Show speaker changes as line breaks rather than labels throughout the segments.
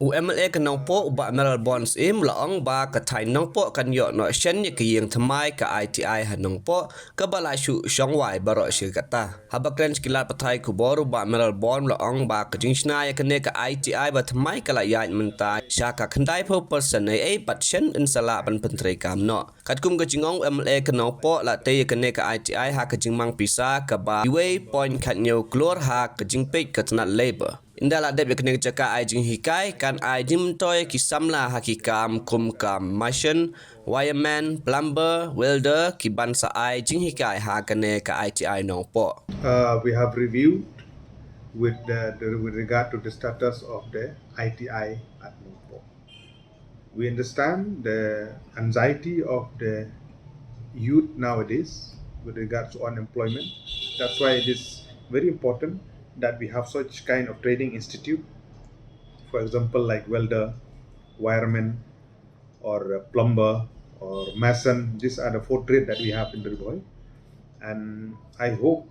UMLA ke Nongpoh ubak Meral Bonds laong ba ke Thai Nongpoh kan yok no Shen ke Ïing Thymmai ke ITI ha Nongpoh ke balashu Shongwai barok syirkata. Habakren sekilat patai kubor ubak Meral Bond laong ba ke jingsna ya kene ke ITI ba Thymmai ke layat mentai syaka kendai per person pat Shen insala ban penteri kam no. Katkum ke jingong UMLA ke Nongpoh la te ya kene ke ITI ha ke jingmang pisa ke ba iwe point kat nyo keluar ha ke jingpek ke tenat labor. Indah la dep kena cakap ai jing hikai kan ai jing toy kisamla hakikam kumkam machine wireman plumber welder kiban sa ai jing hikai ha kene ka ITI Nongpoh.
We have reviewed with regard to the status of the ITI at Nongpoh. We understand the anxiety of the youth nowadays with regards to unemployment. That's why it is very important that we have such kind of training institute, for example, like welder, wireman, or plumber, or mason. These are the four trades that we have in Riboy. And I hope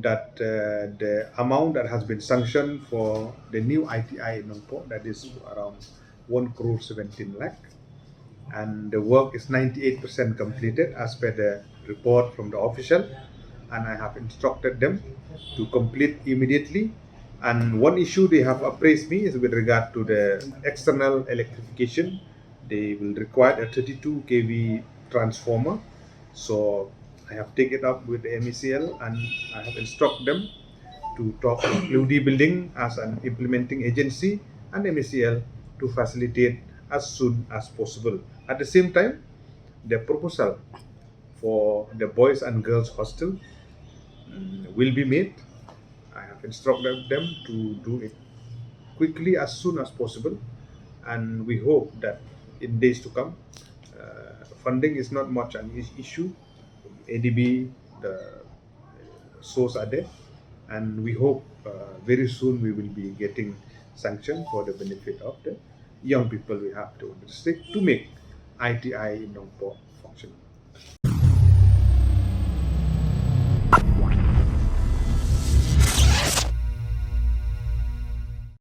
that the amount that has been sanctioned for the new ITI in Nongpoh, that is around 1 crore 17 lakh, and the work is 98% completed as per the report from the official, and I have instructed them to complete immediately. And one issue they have appraised me is with regard to the external electrification. They will require a 32 kV transformer, so I have taken it up with the MECL and I have instructed them to talk to UD Building as an implementing agency and MECL to facilitate as soon as possible. At the same time, the proposal for the boys and girls hostel will be made. I have instructed them to do it quickly as soon as possible, and we hope that in days to come, funding is not much an issue. ADB, the source are there, and we hope very soon we will be getting sanction for the benefit of the young people we have to the district to make ITI in Nongpoh functional.